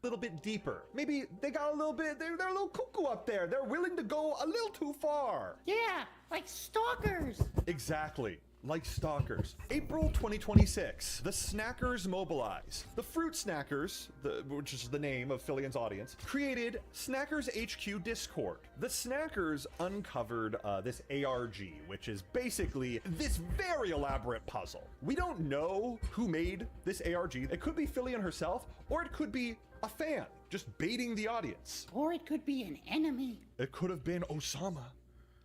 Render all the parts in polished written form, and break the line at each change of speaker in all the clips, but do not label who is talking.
Little bit deeper. Maybe they got a little bit, they're a little cuckoo up there. They're willing to go a little too far.
Yeah, like stalkers.
Exactly. Like stalkers. April 2026, the Snackers mobilize. The Fruit Snackers, which is the name of Fillion's audience, created Snackers HQ Discord. The Snackers uncovered this ARG, which is basically this very elaborate puzzle. We don't know who made this ARG. It could be Fillion herself, or it could be a fan, just baiting the audience.
Or it could be an enemy.
It could have been Osama.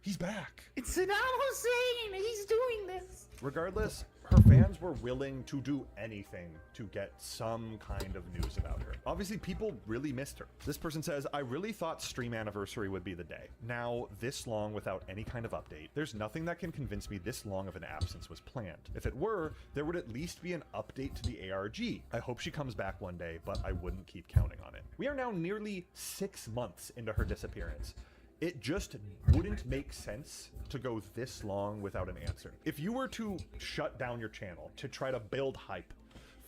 He's back.
It's Saddam Hussein! He's doing this!
Regardless, her fans were willing to do anything to get some kind of news about her. Obviously, people really missed her. This person says, I really thought stream anniversary would be the day. Now, this long without any kind of update, there's nothing that can convince me this long of an absence was planned. If it were, there would at least be an update to the ARG. I hope she comes back one day, but I wouldn't keep counting on it. We are now nearly 6 months into her disappearance. It just wouldn't make sense to go this long without an answer. If you were to shut down your channel to try to build hype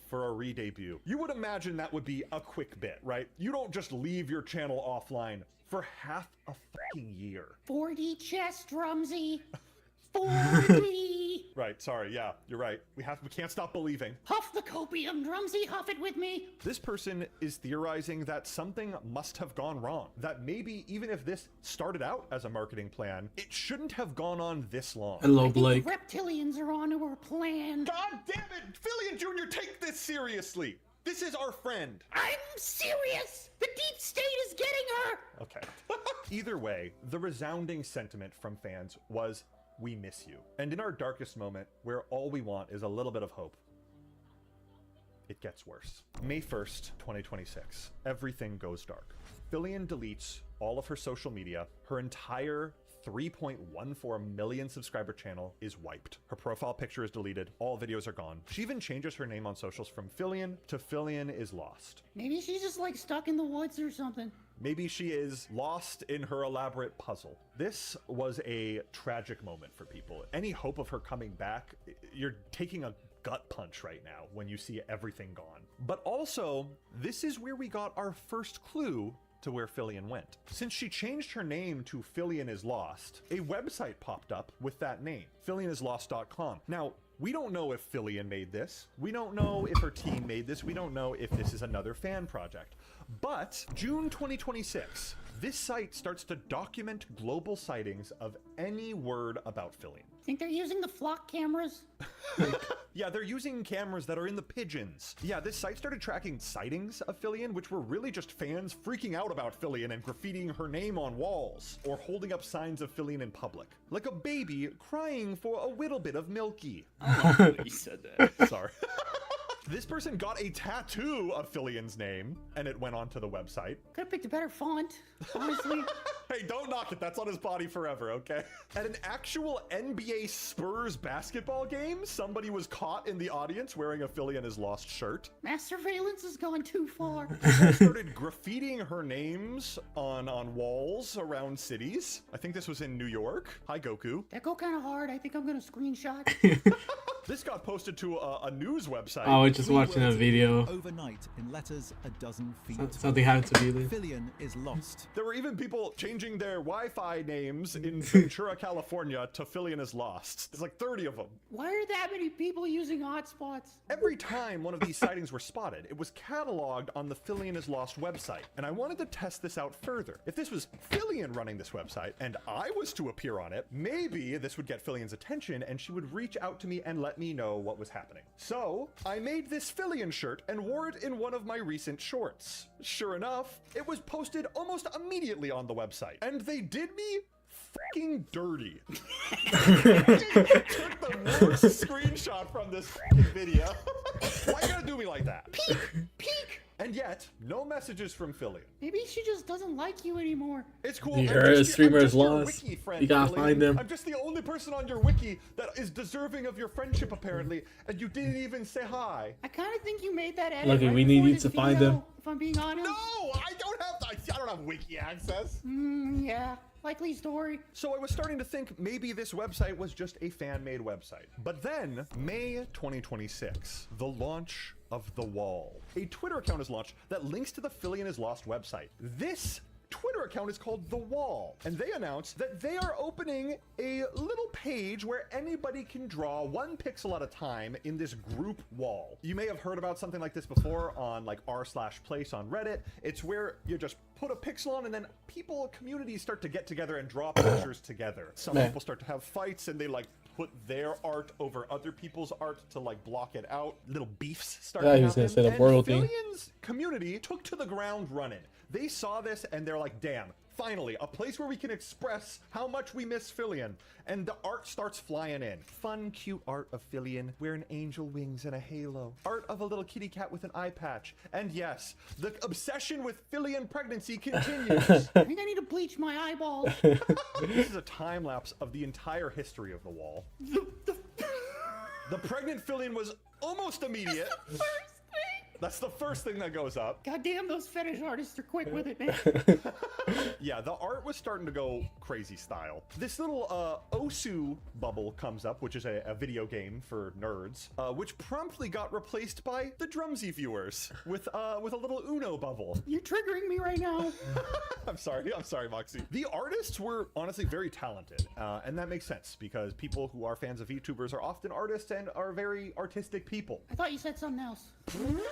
for a re-debut, you would imagine that would be a quick bit, right? You don't just leave your channel offline for half a fucking year.
40 chess, Drumsy. 40!
Right, sorry, yeah, you're right. We can't stop believing.
Huff the copium, Drumsy, huff it with me.
This person is theorizing that something must have gone wrong. That maybe even if this started out as a marketing plan, it shouldn't have gone on this long.
Hello, Blake.
The reptilians are onto our plan.
God damn it! Fillion Jr., take this seriously! This is our friend!
I'm serious! The deep state is getting her!
Okay. Either way, the resounding sentiment from fans was, we miss you. And in our darkest moment, where all we want is a little bit of hope, it gets worse. May 1st, 2026. Everything goes dark. Fillion deletes all of her social media. Her entire 3.14 million subscriber channel is wiped. Her profile picture is deleted. All videos are gone. She even changes her name on socials from Fillion to Fillion is lost.
Maybe she's just like stuck in the woods or something.
Maybe she is lost in her elaborate puzzle. This was a tragic moment for people. Any hope of her coming back, you're taking a gut punch right now when you see everything gone. But also, this is where we got our first clue to where Fillion went. Since she changed her name to Fillion is Lost, a website popped up with that name, fillionislost.com. Now, we don't know if Fillion made this. We don't know if her team made this. We don't know if this is another fan project. But June 2026, this site starts to document global sightings of any word about Fillion.
Think they're using the flock cameras?
Yeah, they're using cameras that are in the pigeons. Yeah, this site started tracking sightings of Fillion, which were really just fans freaking out about Fillion and graffitiing her name on walls, or holding up signs of Fillion in public. Like a baby crying for a little bit of milky.
You said that.
Sorry. This person got a tattoo of Fillion's name, and it went onto the website.
Could have picked a better font, honestly.
Hey, don't knock it. That's on his body forever, okay? At an actual NBA Spurs basketball game, somebody was caught in the audience wearing a Fillion is Lost shirt.
Mass surveillance has gone too far.
They started graffitiing her names on walls around cities. I think this was in New York. Hi, Goku.
That go kind of hard. I think I'm gonna screenshot.
This got posted to a news website.
I was just watching a video.
Overnight, in letters a dozen feet.
Something happened to me there.
Fillion is lost.
There were even people changing their Wi-Fi names in Ventura, California to Fillion is Lost. There's like 30 of them.
Why are that many people using hotspots?
Every time one of these sightings were spotted, it was cataloged on the Fillion is Lost website. And I wanted to test this out further. If this was Fillion running this website and I was to appear on it, maybe this would get Fillion's attention and she would reach out to me and let me know what was happening. So I made this Fillion shirt and wore it in one of my recent shorts. Sure enough, it was posted almost immediately on the website, and they did me freaking dirty. Took the worst screenshot from this freaking video. Why you gotta do me like that?
Peek! Peek!
And yeah, yet, no messages from Fillion.
Maybe she just doesn't like you anymore.
It's cool.
You
I'm
heard
just
streamer
I'm
is
just your
lost.
wiki friend,
You gotta
Fillion.
find them.
I'm just the only person on your wiki that is deserving of your friendship, apparently, and you didn't even say hi.
I kind of think you made that edit.
Lucky
right
we need
before
you
this
to find
video,
them.
If I'm being honest.
No, I don't have wiki access.
Yeah, likely story.
So I was starting to think maybe this website was just a fan-made website. But then, May 2026, the launch of The Wall. A Twitter account is launched that links to the Fillion is Lost website. This Twitter account is called The Wall, and they announced that they are opening a little page where anybody can draw 1 pixel at a time in this group wall. You may have heard about something like this before on like r/place on Reddit. It's where you just put a pixel on and then people, communities start to get together and draw pictures together. Some
Man.
people start to have fights and they like put their art over other people's art to like block it out. Little beefs start
Yeah,
to
he was
happen.
gonna say the
And
world thing.
Fillion's community took to the ground running. They saw this and they're like, damn, finally, a place where we can express how much we miss Fillion. And the art starts flying in. Fun, cute art of Fillion wearing angel wings and a halo. Art of a little kitty cat with an eye patch. And yes, the obsession with Fillion pregnancy continues.
I think I need to bleach my eyeballs.
This is a time lapse of the entire history of the wall. The pregnant Fillion was almost immediate.
First thing.
That's the first thing that goes up.
Goddamn, those fetish artists are quick with it, man.
Yeah, the art was starting to go crazy style. This little Osu bubble comes up, which is a video game for nerds, which promptly got replaced by the Drumsy viewers with a little Uno bubble.
You're triggering me right now.
I'm sorry, Moxie. The artists were honestly very talented, and that makes sense because people who are fans of VTubers are often artists and are very artistic people.
I thought you said something else.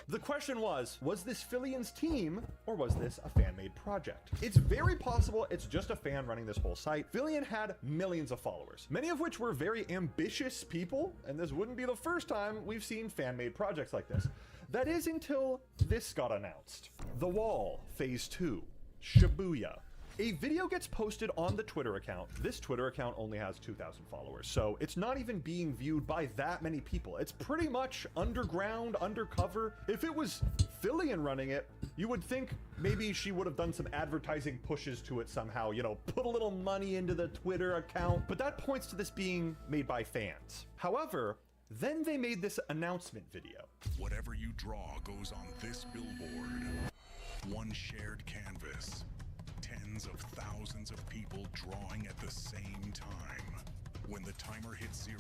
The question was this Fillion's team, or was this a fan-made project? It's very possible it's just a fan running this whole site. Fillion had millions of followers, many of which were very ambitious people, and this wouldn't be the first time we've seen fan-made projects like this. That is until this got announced. The Wall, Phase 2, Shibuya. A video gets posted on the Twitter account. This Twitter account only has 2,000 followers, so it's not even being viewed by that many people. It's pretty much underground, undercover. If it was Fillion running it, you would think maybe she would have done some advertising pushes to it somehow, you know, put a little money into the Twitter account, but that points to this being made by fans. However, then they made this announcement video.
Whatever you draw goes on this billboard. One shared canvas. Tens of thousands of people drawing at the same time. When the timer hits 0,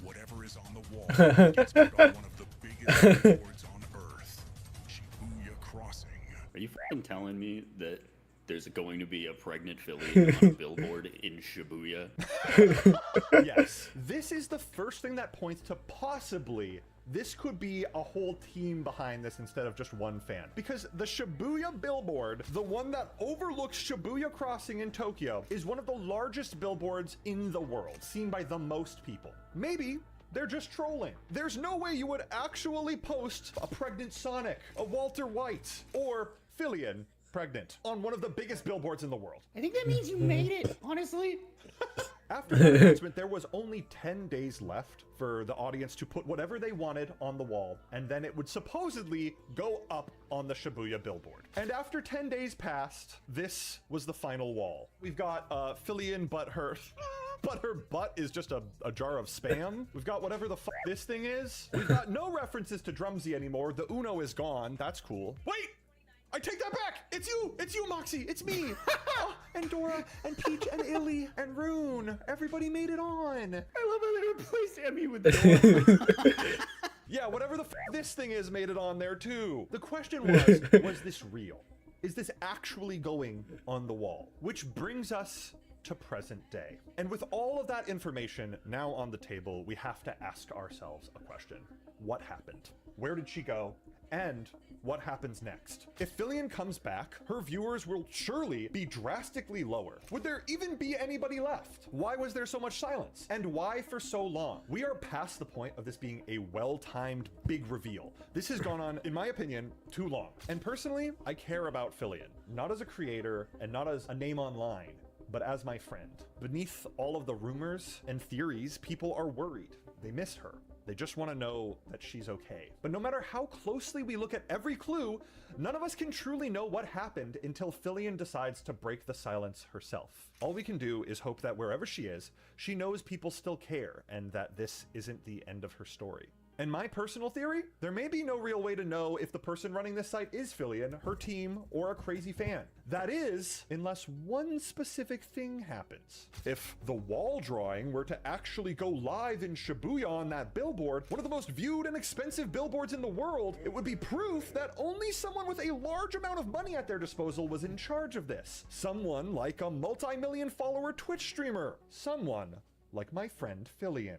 whatever is on the wall gets put on one of the biggest billboards on Earth, Shibuya Crossing.
Are you fucking telling me that there's going to be a pregnant Fillion on a billboard in Shibuya?
Yes. This is the first thing that points to possibly this could be a whole team behind this instead of just one fan. Because the Shibuya billboard, the one that overlooks Shibuya Crossing in Tokyo, is one of the largest billboards in the world, seen by the most people. Maybe they're just trolling. There's no way you would actually post a pregnant Sonic, a Walter White, or Fillion pregnant on one of the biggest billboards in the world.
I think that means you made it, honestly.
After that announcement, there was only 10 days left for the audience to put whatever they wanted on the wall, and then it would supposedly go up on the Shibuya billboard. And after 10 days passed, this was the final wall. We've got Fillion, but her butt is just a jar of spam. We've got whatever the fuck this thing is. We've got no references to Drumsy anymore. The Uno is gone. That's cool. Wait! I take that back! It's you, Moxie! It's me! Oh, and Dora, and Peach, and Illy, and Rune. Everybody made it on.
I love how they replaced Emmy with Dora.
Yeah, whatever the this thing is made it on there too. The question was this real? Is this actually going on the wall? Which brings us to present day. And with all of that information now on the table, we have to ask ourselves a question. What happened? Where did she go? And what happens next? If Fillion comes back, her viewers will surely be drastically lower. Would there even be anybody left? Why was there so much silence? And why for so long? We are past the point of this being a well-timed big reveal. This has gone on, in my opinion, too long. And personally, I care about Fillion, not as a creator and not as a name online, but as my friend. Beneath all of the rumors and theories, people are worried. They miss her. They just want to know that she's okay. But no matter how closely we look at every clue, none of us can truly know what happened until Fillion decides to break the silence herself. All we can do is hope that wherever she is, she knows people still care and that this isn't the end of her story. And my personal theory, there may be no real way to know if the person running this site is Fillion, her team, or a crazy fan. That is, unless one specific thing happens. If the wall drawing were to actually go live in Shibuya on that billboard, one of the most viewed and expensive billboards in the world, it would be proof that only someone with a large amount of money at their disposal was in charge of this. Someone like a multi-million follower Twitch streamer. Someone like my friend Fillion.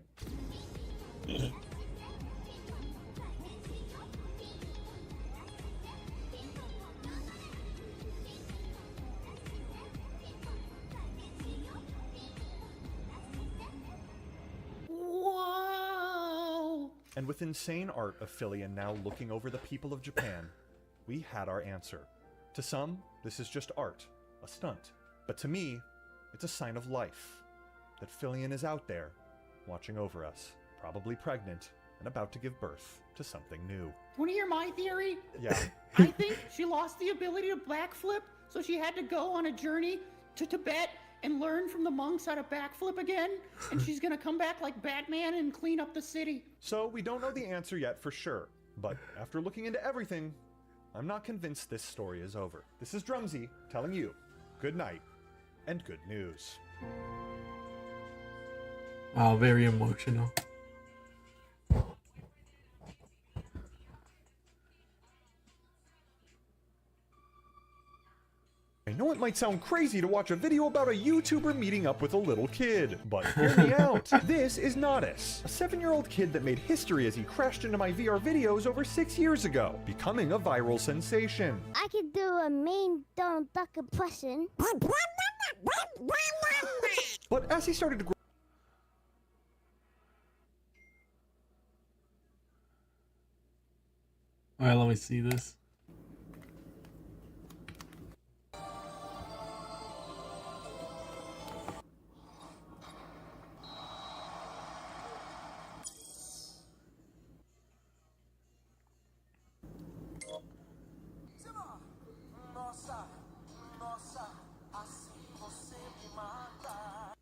Wow!
And with insane art of Fillion now looking over the people of Japan, we had our answer. To some, this is just art, a stunt. But to me, it's a sign of life. That Fillion is out there, watching over us, probably pregnant, and about to give birth to something new.
Want to hear my theory?
Yeah.
I think she lost the ability to backflip, so she had to go on a journey to Tibet and learn from the monks how to backflip again, and she's gonna come back like Batman and clean up the city.
So we don't know the answer yet for sure, but after looking into everything, I'm not convinced this story is over. This is Drumsy telling you good night and good news.
Wow, very emotional.
I know it might sound crazy to watch a video about a YouTuber meeting up with a little kid, but hear me out. This is Nodus, a 7-year-old kid that made history as he crashed into my VR videos over 6 years ago, becoming a viral sensation.
I can do a mean Donald Duck impression.
But as he started to grow,
Alright, let me see this.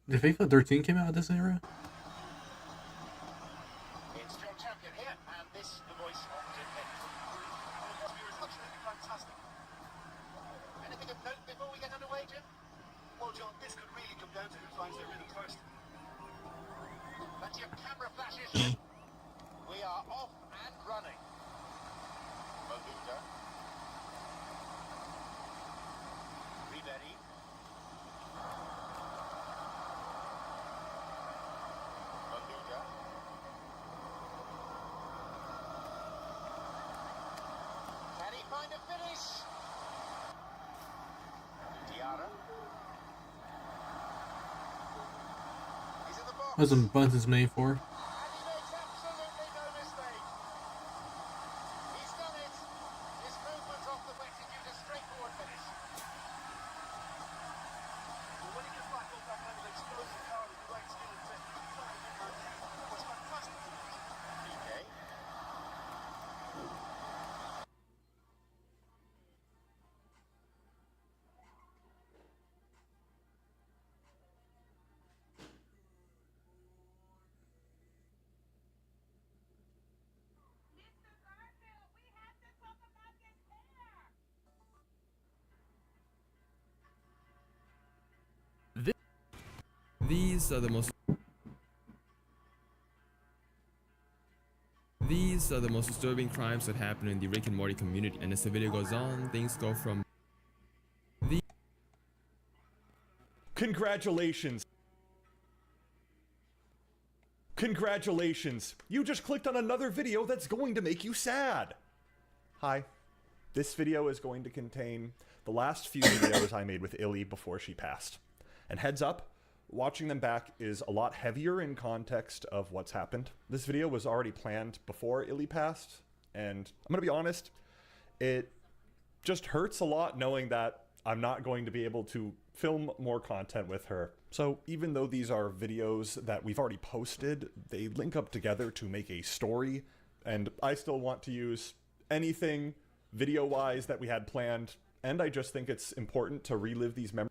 Did FIFA 13 came out at this era?
It's your champion here, and this the voice of Jim Henry. It's absolutely fantastic. Anything of note before we get underway, Jim? Well, John, this could really come down to who finds their rhythm first. That's your camera flashes. We are off and running. Maluda. Ribery. Maluda. Can he find a finish? Diarra. He's in the box.
What some buttons made for?
And he makes absolutely no mistake. He's done it. His movement off the wet execute a straightforward finish. Well, when he gets back on that kind of explosive car with great skill and technique, it was fantastic. PK.
These are the most disturbing crimes that happen in the Rick and Morty community, and as the video goes on, things go from
congratulations. Congratulations. You just clicked on another video that's going to make you sad. Hi. This video is going to contain the last few videos I made with Illy before she passed. And heads up, watching them back is a lot heavier in context of what's happened. This video was already planned before Illy passed, and I'm gonna be honest, it just hurts a lot knowing that I'm not going to be able to film more content with her. So even though these are videos that we've already posted, they link up together to make a story, and I still want to use anything video-wise that we had planned, and I just think it's important to relive these memories.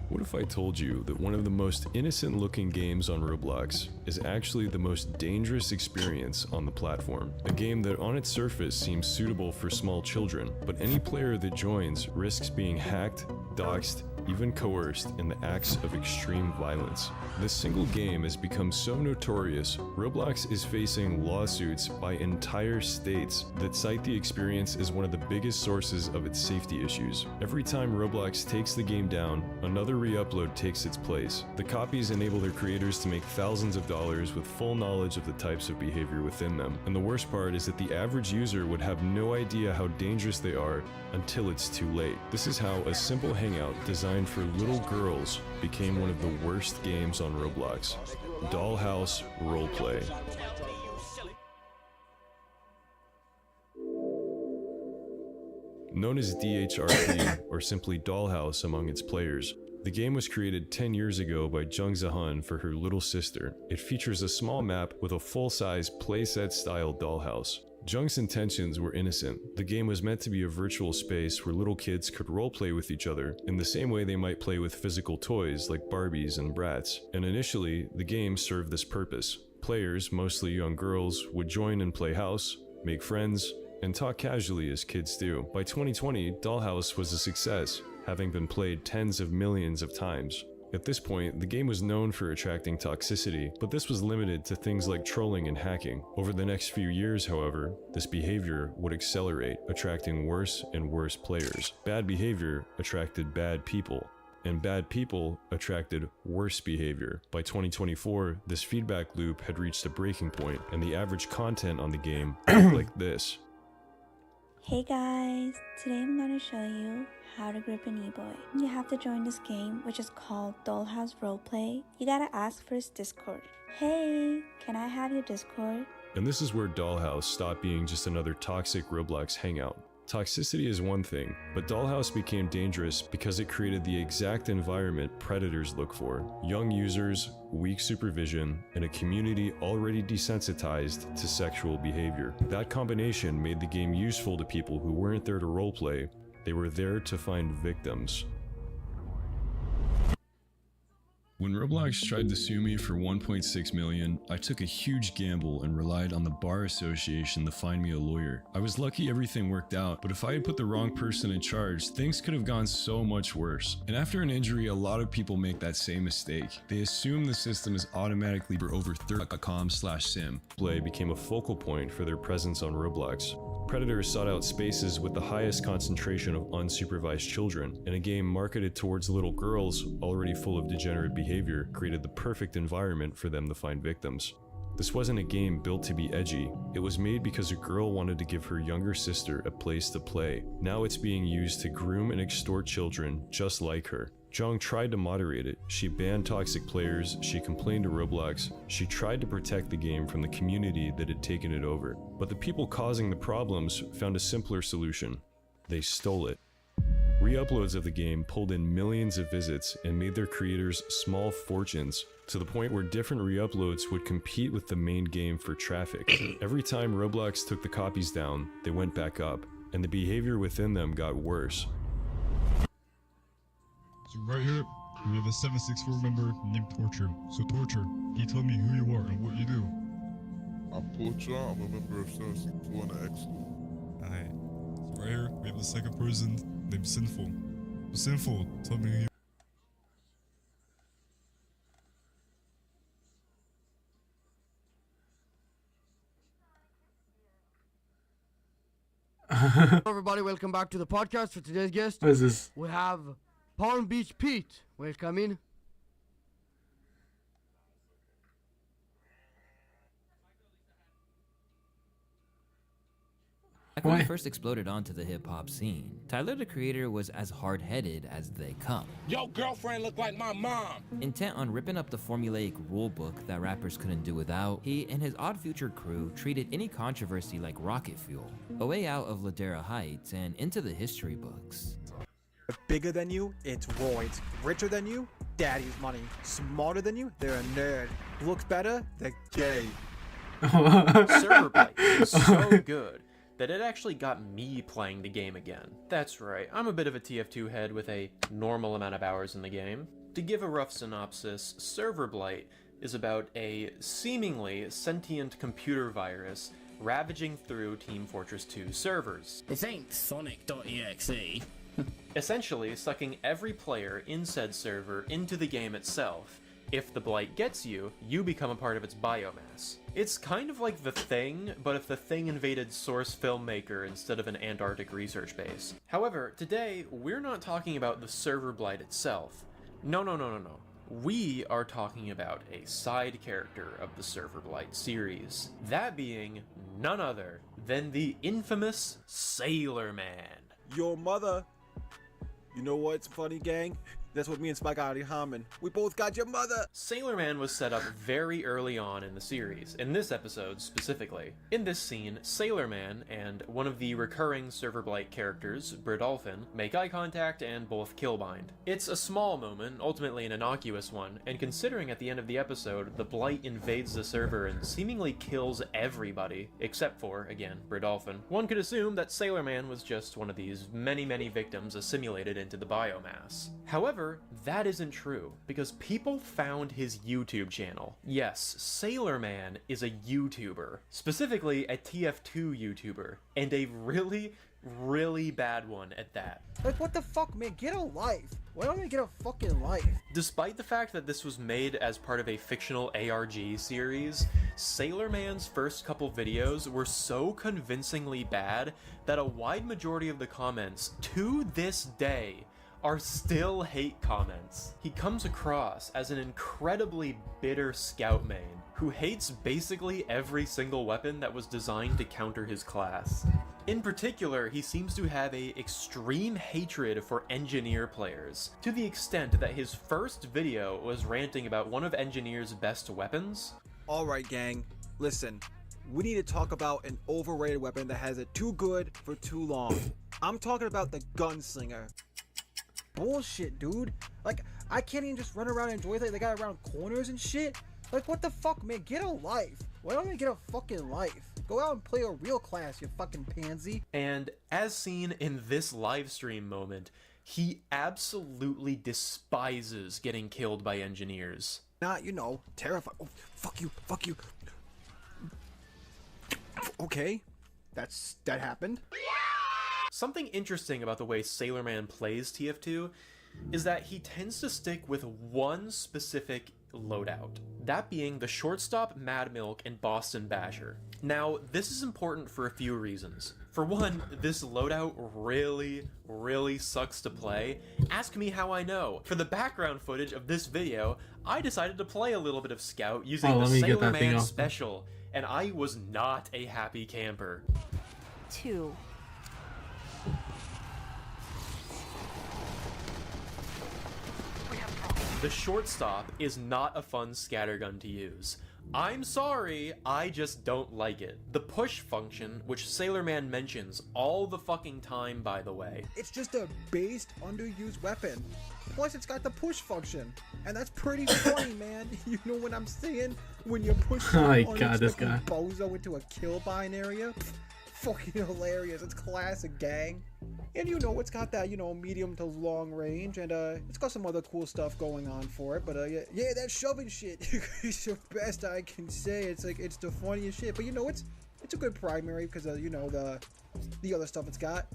What if I told you that one of the most innocent looking games on Roblox is actually the most dangerous experience on the platform? A game that on its surface seems suitable for small children, but any player that joins risks being hacked, doxxed, even coerced in the acts of extreme violence. This single game has become so notorious, Roblox is facing lawsuits by entire states that cite the experience as one of the biggest sources of its safety issues. Every time Roblox takes the game down, another re-upload takes its place. The copies enable their creators to make thousands of dollars with full knowledge of the types of behavior within them. And the worst part is that the average user would have no idea how dangerous they are until it's too late. This is how a simple hangout designed for little girls became one of the worst games on Roblox. Dollhouse Roleplay. Known as DHRP, or simply Dollhouse among its players, the game was created 10 years ago by Jung Zahun for her little sister. It features a small map with a full-size playset-style dollhouse. Jung's intentions were innocent. The game was meant to be a virtual space where little kids could roleplay with each other in the same way they might play with physical toys like Barbies and Bratz. And initially, the game served this purpose. Players, mostly young girls, would join and play house, make friends, and talk casually as kids do. By 2020, Dollhouse was a success, having been played tens of millions of times. At this point, the game was known for attracting toxicity, but this was limited to things like trolling and hacking. Over the next few years, however, this behavior would accelerate, attracting worse and worse players. Bad behavior attracted bad people, and bad people attracted worse behavior. By 2024, this feedback loop had reached a breaking point, and the average content on the game looked like this.
Hey guys, today I'm going to show you how to grip an e-boy. You have to join this game, which is called Dollhouse Roleplay. You gotta ask for his Discord. Hey, can I have your Discord?
And this is where Dollhouse stopped being just another toxic Roblox hangout. Toxicity is one thing, but Dollhouse became dangerous because it created the exact environment predators look for. Young users, weak supervision, and a community already desensitized to sexual behavior. That combination made the game useful to people who weren't there to roleplay, they were there to find victims. When Roblox tried to sue me for $1.6 million, I took a huge gamble and relied on the Bar Association to find me a lawyer. I was lucky everything worked out, but if I had put the wrong person in charge, things could have gone so much worse. And after an injury, a lot of people make that same mistake. They assume the system is automatically over .com/sim. Play became a focal point for their presence on Roblox. Predators sought out spaces with the highest concentration of unsupervised children, and a game marketed towards little girls, already full of degenerate behavior, created the perfect environment for them to find victims. This wasn't a game built to be edgy, it was made because a girl wanted to give her younger sister a place to play. Now it's being used to groom and extort children just like her. Jung tried to moderate it. She banned toxic players, she complained to Roblox, she tried to protect the game from the community that had taken it over. But the people causing the problems found a simpler solution. They stole it. Re-uploads of the game pulled in millions of visits and made their creators small fortunes, to the point where different re-uploads would compete with the main game for traffic. Every time Roblox took the copies down, they went back up, and the behavior within them got worse.
So right here, we have a 764 member named Torture. So Torture, can you tell me who you are and what you do?
I'm Torture, I'm a member of 764 on the X.
Alright. So right here, we have the second person named Sinful. So Sinful, tell me who you
Hello everybody, welcome back to the podcast. For today's guest,
What is this?
we have Palm Beach Pete. Welcome in.
Back when he first exploded onto the hip-hop scene, Tyler the Creator was as hard-headed as they come.
Yo, girlfriend look like my mom!
Intent on ripping up the formulaic rulebook that rappers couldn't do without, he and his Odd Future crew treated any controversy like rocket fuel, a way out of Ladera Heights and into the history books.
Bigger than you, it's roids. Richer than you, daddy's money. Smarter than you, they're a nerd. Looks better, they're gay.
Server Blight is so good that it actually got me playing the game again. That's right, I'm a bit of a TF2 head with a normal amount of hours in the game. To give a rough synopsis, Server Blight is about a seemingly sentient computer virus ravaging through Team Fortress 2 servers.
This ain't Sonic.exe.
Essentially sucking every player in said server into the game itself. If the Blight gets you, you become a part of its biomass. It's kind of like The Thing, but if The Thing invaded Source Filmmaker instead of an Antarctic research base. However, today, we're not talking about the Server Blight itself. No. We are talking about a side character of the Server Blight series. That being none other than the infamous Sailor Man.
Your mother. You know what's funny, gang? That's what me and Spike already humming. We both got your mother!
Sailor Man was set up very early on in the series, in this episode specifically. In this scene, Sailor Man and one of the recurring Server Blight characters, Bridolphin, make eye contact and both killbind. It's a small moment, ultimately an innocuous one, and considering at the end of the episode, the Blight invades the server and seemingly kills everybody, except for, again, Bridolphin, one could assume that Sailor Man was just one of these many victims assimilated into the biomass. However, that isn't true, because people found his YouTube channel. Yes, Sailor Man is a YouTuber, specifically a TF2 YouTuber, and a really bad one at that.
Like, what the fuck, man? Get a life. Why don't I get a fucking life?
Despite the fact that this was made as part of a fictional ARG series, Sailor Man's first couple videos were so convincingly bad that a wide majority of the comments, to this day, are still hate comments. He comes across as an incredibly bitter scout main who hates basically every single weapon that was designed to counter his class. In particular, he seems to have a extreme hatred for engineer players, to the extent that his first video was ranting about one of engineer's best weapons.
Alright, gang, listen. We need to talk about an overrated weapon that has it too good for too long. I'm talking about the Gunslinger. Bullshit, dude. Like, I can't even just run around and enjoy it. They got around corners and shit. Like, what the fuck, man? Get a life. Why don't I get a fucking life? Go out and play a real class, you fucking pansy.
And as seen in this livestream moment, he absolutely despises getting killed by engineers.
Not, you know, terrified. Oh, fuck you. Okay, that happened.
Something interesting about the way Sailor Man plays TF2 is that he tends to stick with one specific loadout, that being the shortstop Mad Milk and Boston Basher. Now, this is important for a few reasons. For one, this loadout really sucks to play. Ask me how I know. For the background footage of this video, I decided to play a little bit of Scout using the Sailor Man special, and I was not a happy camper.
2.
The shortstop is not a fun scattergun to use. I'm sorry, I just don't like it. The push function, which Sailor Man mentions all the fucking time, by the way.
It's just a based, underused weapon. Plus, it's got the push function. And that's pretty funny, man. You know what I'm saying? When you push bozo into a kill-bind area. Fucking hilarious. It's classic, gang. And you know, it's got that, you know, medium to long range, and it's got some other cool stuff going on for it, but yeah, that shoving shit is the best I can say. It's like, it's the funniest shit, but you know, it's a good primary because of, you know, the other stuff it's got.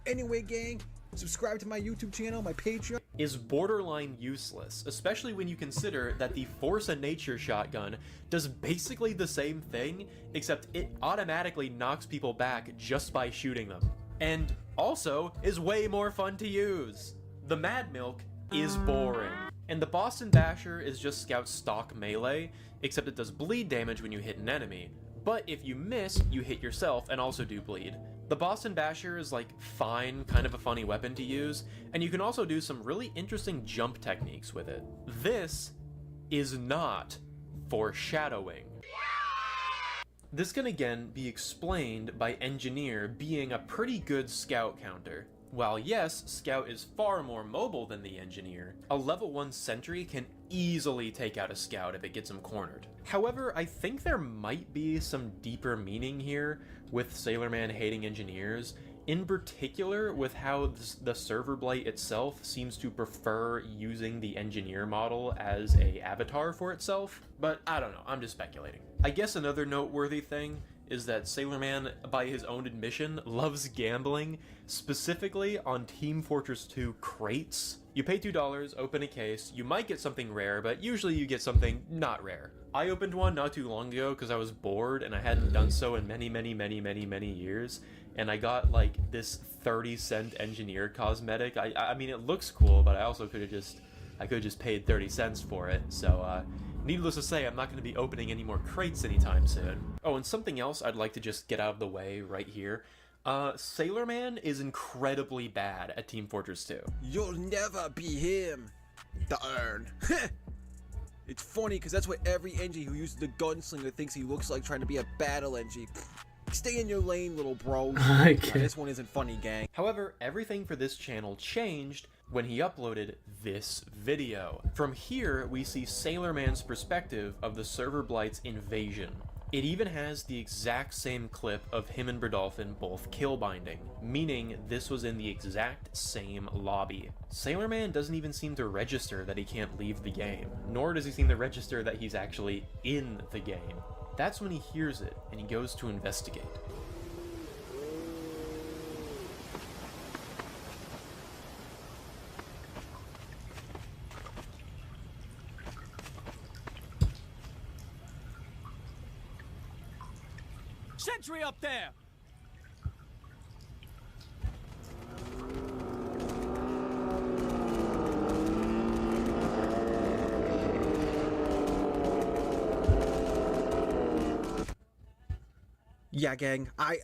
Anyway, gang, subscribe to my YouTube channel, my Patreon.
Is borderline useless, especially when you consider that the Force of Nature shotgun does basically the same thing, except it automatically knocks people back just by shooting them. And also is way more fun to use. The Mad Milk is boring. And the Boston Basher is just Scout's stock melee, except it does bleed damage when you hit an enemy. But if you miss, you hit yourself and also do bleed. The Boston Basher is like fine, kind of a funny weapon to use, and you can also do some really interesting jump techniques with it. This is not foreshadowing. This can again be explained by Engineer being a pretty good scout counter. While yes, Scout is far more mobile than the Engineer, a level 1 Sentry can easily take out a Scout if it gets him cornered. However, I think there might be some deeper meaning here with Sailor Man hating Engineers, in particular with how the Server Blight itself seems to prefer using the Engineer model as a avatar for itself, but I don't know, I'm just speculating. I guess another noteworthy thing is that Sailor Man, by his own admission, loves gambling, specifically on Team Fortress 2 crates. You pay $2, open a case, you might get something rare, but usually you get something not rare. I opened one not too long ago because I was bored and I hadn't done so in many years, and I got like this 30-cent Engineer cosmetic. I mean, it looks cool, but I also could have just paid 30 cents for it, so needless to say, I'm not going to be opening any more crates anytime soon. Oh, and something else I'd like to just get out of the way right here. Sailor Man is incredibly bad at Team Fortress 2.
You'll never be him. Darn. It's funny because that's what every Engie who uses the gunslinger thinks he looks like trying to be a battle Engie. Stay in your lane, little bro. This one isn't funny, gang.
However, everything for this channel changed when he uploaded this video. From here, we see Sailor Man's perspective of the Server Blight's invasion. It even has the exact same clip of him and Bradolphin both killbinding, meaning this was in the exact same lobby. Sailor Man doesn't even seem to register that he can't leave the game, nor does he seem to register that he's actually in the game. That's when he hears it, and he goes to investigate.
Sentry up there!
Yeah, gang, I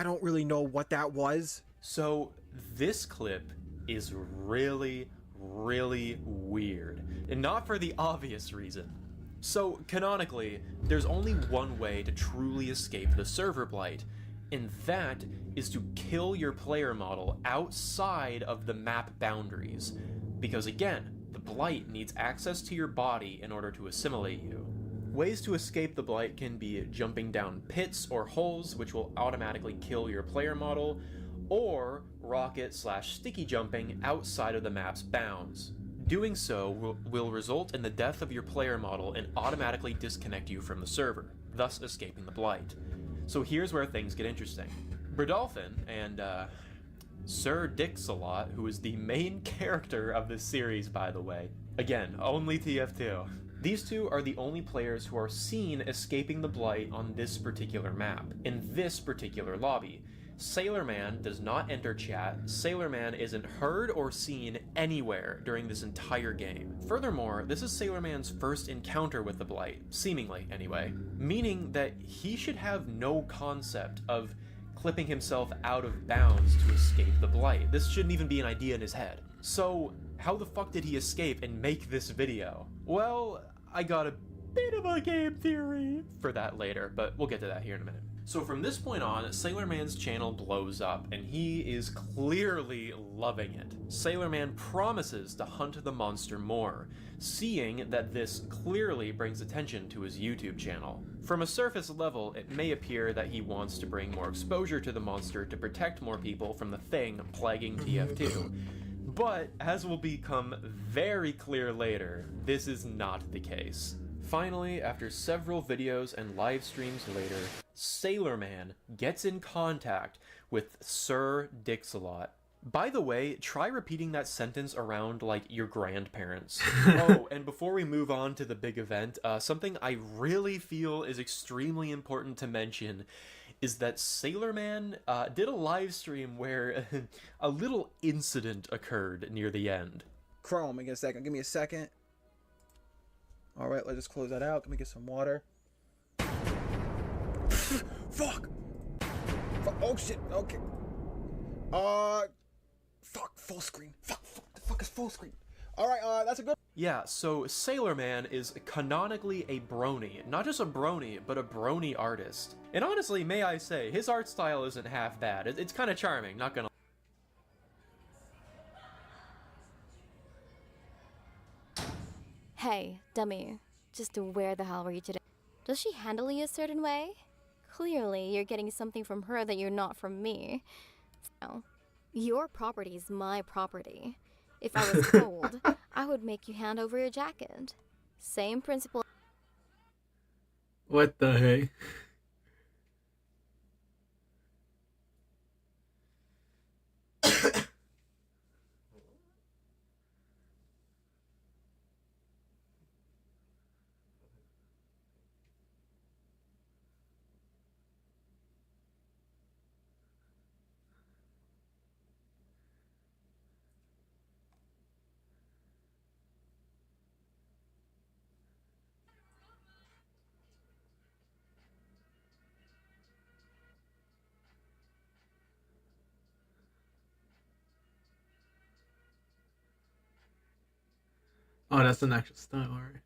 don't really know what that was.
So this clip is really weird, and not for the obvious reason. So canonically, there's only one way to truly escape the Server Blight, and that is to kill your player model outside of the map boundaries. Because again, the Blight needs access to your body in order to assimilate you. Ways to escape the Blight can be jumping down pits or holes, which will automatically kill your player model, or rocket/sticky jumping outside of the map's bounds. Doing so will result in the death of your player model and automatically disconnect you from the server, thus escaping the Blight. So here's where things get interesting. Bradolphin and Sir Dix-a-Lot, who is the main character of this series, by the way, again, only TF2. These two are the only players who are seen escaping the Blight on this particular map, in this particular lobby. Sailor Man does not enter chat, Sailor Man isn't heard or seen anywhere during this entire game. Furthermore, this is Sailor Man's first encounter with the Blight, seemingly anyway, meaning that he should have no concept of clipping himself out of bounds to escape the Blight. This shouldn't even be an idea in his head. So, how the fuck did he escape and make this video? Well, I got a bit of a game theory for that later, but we'll get to that here in a minute. So from this point on, Sailor Man's channel blows up, and he is clearly loving it. Sailor Man promises to hunt the monster more, seeing that this clearly brings attention to his YouTube channel. From a surface level, it may appear that he wants to bring more exposure to the monster to protect more people from the thing plaguing TF2. But, as will become very clear later, this is not the case. Finally, after several videos and live streams later, Sailor Man gets in contact with Sir Dix-a-Lot. By the way, try repeating that sentence around, like, your grandparents. Oh, and before we move on to the big event, something I really feel is extremely important to mention is that Sailor Man did a live stream where a little incident occurred near the end.
Chrome, give me a second. Alright, let's just close that out. Let me get some water. Fuck! Oh shit, okay. Fuck, full screen. Fuck, the fuck is full screen? Alright, that's a good...
Yeah, so Sailor Man is canonically a brony. Not just a brony, but a brony artist. And honestly, may I say, his art style isn't half bad. It's kind of charming, not gonna...
Hey, dummy. Just where the hell were you today? Does she handle you a certain way? Clearly, you're getting something from her that you're not from me. So, your property is my property. If I was cold, I would make you hand over your jacket. Same principle.
What the heck? Oh, that's an actual style, alright.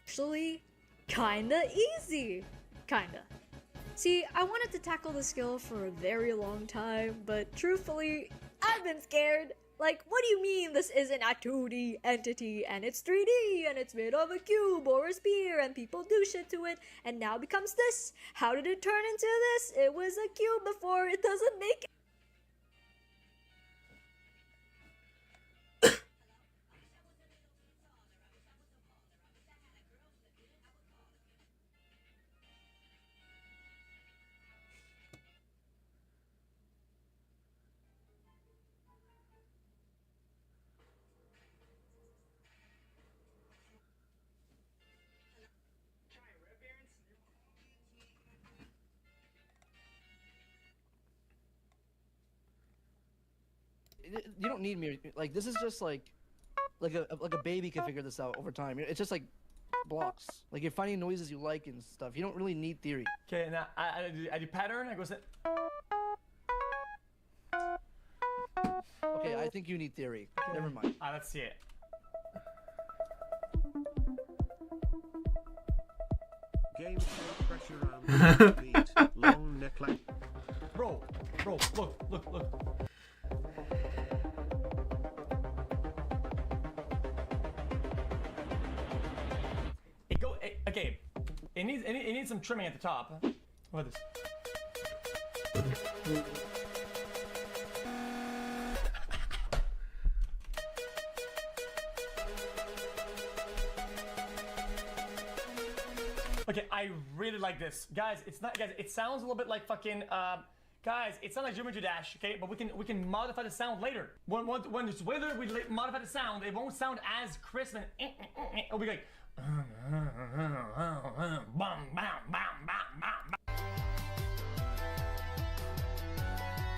Actually, kinda easy. Kinda. See, I wanted to tackle the skill for a very long time, but truthfully, I've been scared. Like, what do you mean this isn't a 2D entity and it's 3D and it's made of a cube or a sphere and people do shit to it and now becomes this? How did it turn into this? It was a cube before, it doesn't make it.
You don't need me. Like, this is just like a baby can figure this out over time. It's just like blocks. Like, you're finding noises you like and stuff. You don't really need theory.
Okay, now I do pattern. I go sit.
Okay, I think you need theory.
Okay.
Never mind.
Let's see it.
Game show pressure around beat, long neckline.
Bro, look. Okay, it needs some trimming at the top. What is this? Okay, I really like this, guys. It's not, guys. It sounds a little bit like fucking, guys. It's not like Geometry Dash, okay? But we can modify the sound later. When it's later we modify the sound, it won't sound as crisp and it'll be like.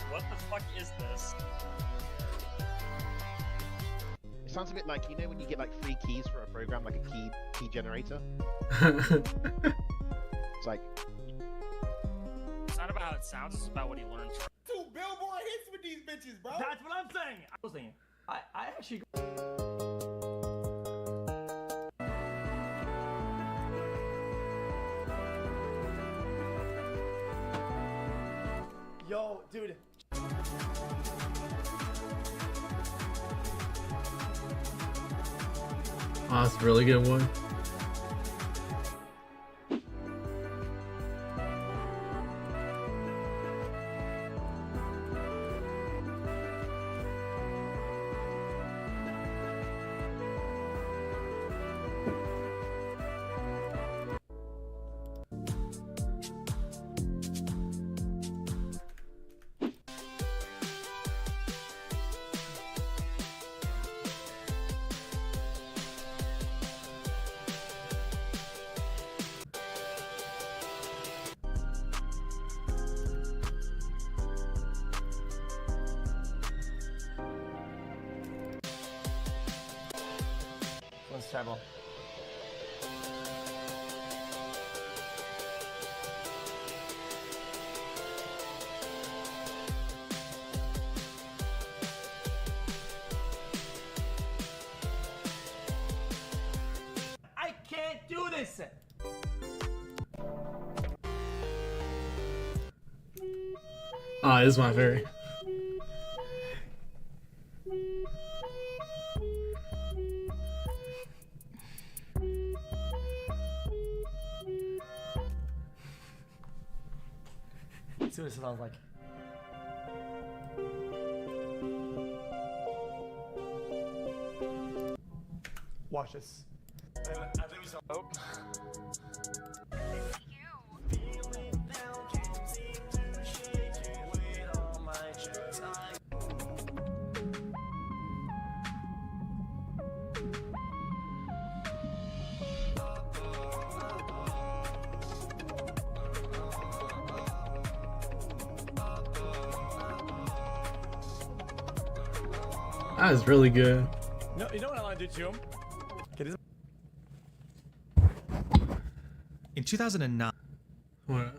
What the fuck is this?
It sounds a bit like, you know, when you get like free keys for a program, like a key generator. It's like.
It's not about how it sounds, it's about what he learns from.
2 Billboard hits with these bitches, bro. That's what I'm saying. I was thinking. I actually. Yo, dude.
Oh, that's a really good one.
Let's travel. Listen.
Ah, this is my favorite.
Let's see what it sounds like. Watch this. Oh.
That is really good.
No, you know what I want to do to him? Okay, this
In 2009.
What?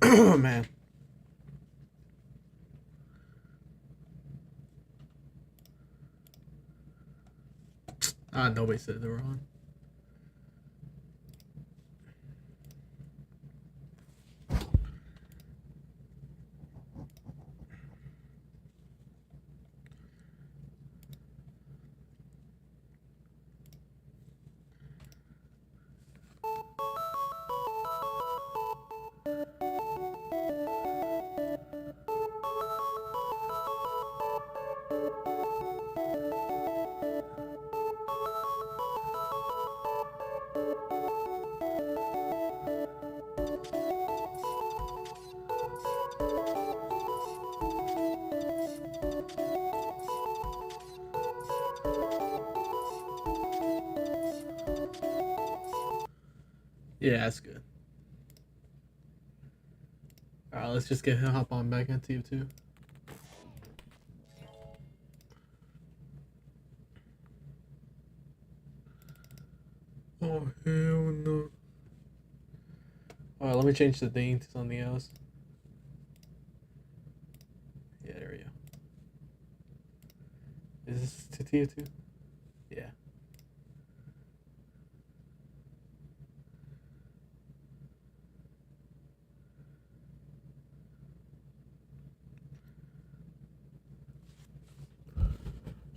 Oh man. Ah, nobody said they were on. Yeah, that's good. Alright, let's just get hop on back into YouTube. Oh, hell no. Alright, let me change the thing to something else. Yeah, there we go. Is this to tier 2? Yeah.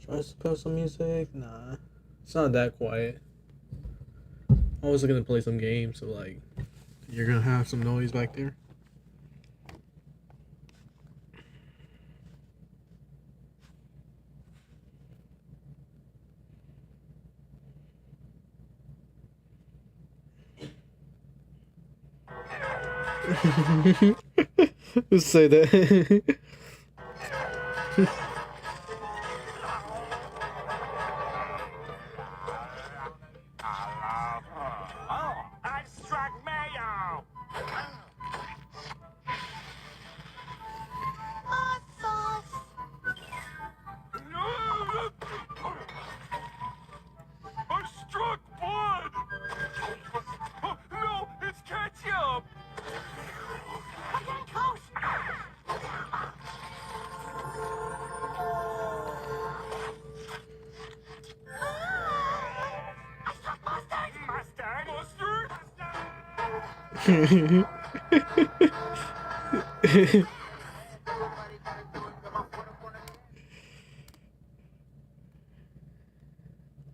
Try to play some music? Nah. It's not that quiet. I was gonna play some games, so like, you're gonna have some noise back there. Just say that.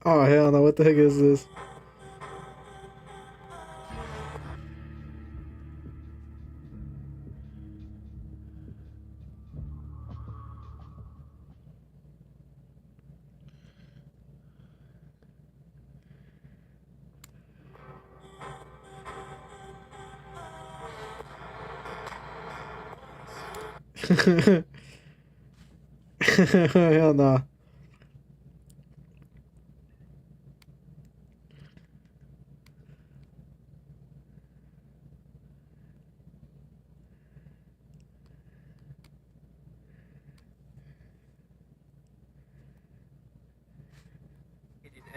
Oh hell no, what the heck is this? Hell no.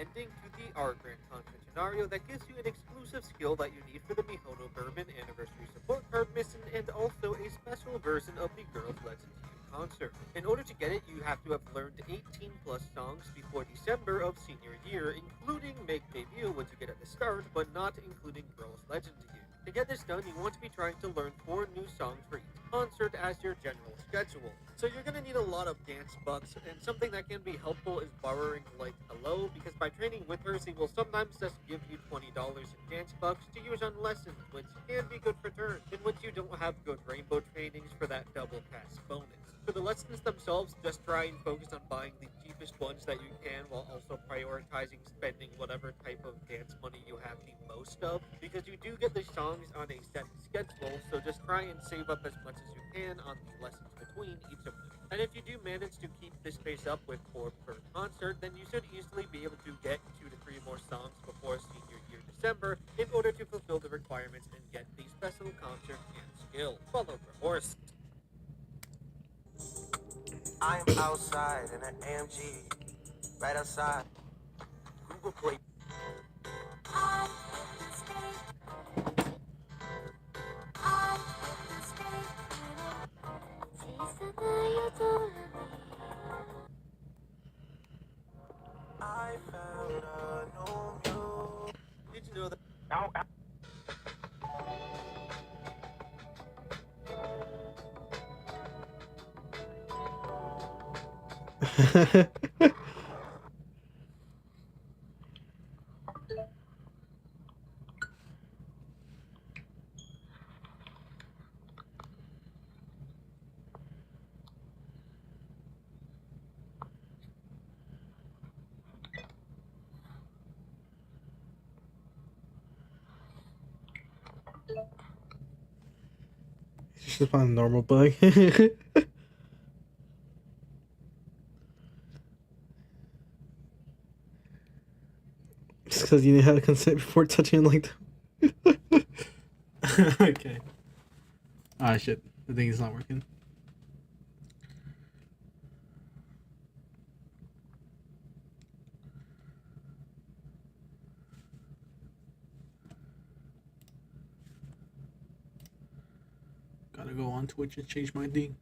ending to the Art Grand Concert scenario that gives you an exclusive skill that you need for the Mihono Bourbon Anniversary Support Card mission, and also a special version of the Girls Legend to You concert. In order to get it, you have to have learned 18 plus songs before December of senior year, including Make Debut, which you get at the start, but not including Girls Legend to You. To get this done, you want to be trying to learn 4 new songs for each concert as your general schedule. So you're going to need a lot of dance bucks, and something that can be helpful is borrowing like Hello, because by training with her, she will sometimes just give you $20 in dance bucks to use on lessons, which can be good for turns, in which you don't have good rainbow trainings for that double pass bonus. For the lessons themselves, just try and focus on buying the cheapest ones that you can, while also prioritizing spending whatever type of dance money you have the most of, because you do get the songs on a set schedule, so just try and save up as much as you can on the lessons between each of them. And if you do manage to keep this pace up with 4 per concert, then you should easily be able to get 2 to 3 more songs before senior year December in order to fulfill the requirements and get the special concert and skill. Follow the horse.
I am outside in an AMG, right outside.
Google Play.
I found a new mule.
Did you know that?
It's just find a normal bug. Just because you didn't have consent before touching it like that. Okay. Ah, shit. The thing is not working. Gotta go on Twitch and change my thing.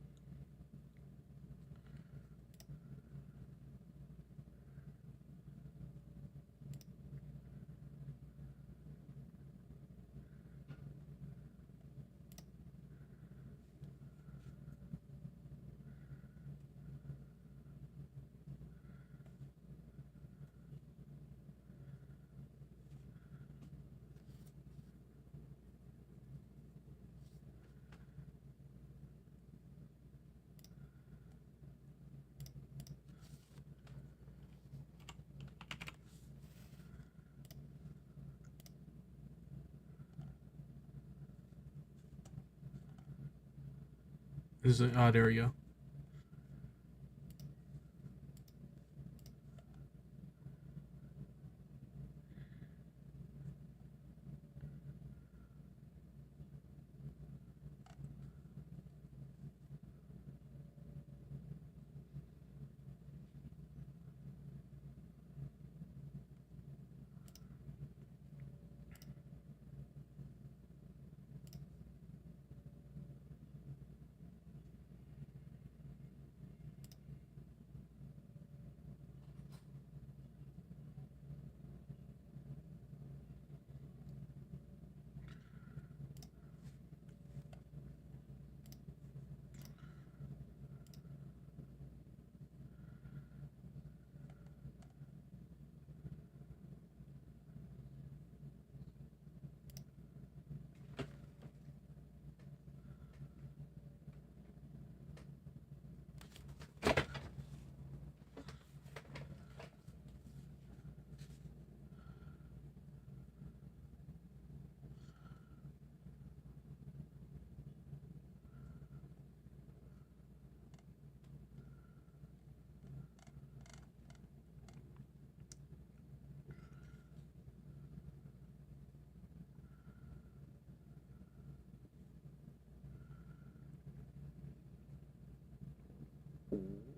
Is it? Ah, there we go.
Ooh.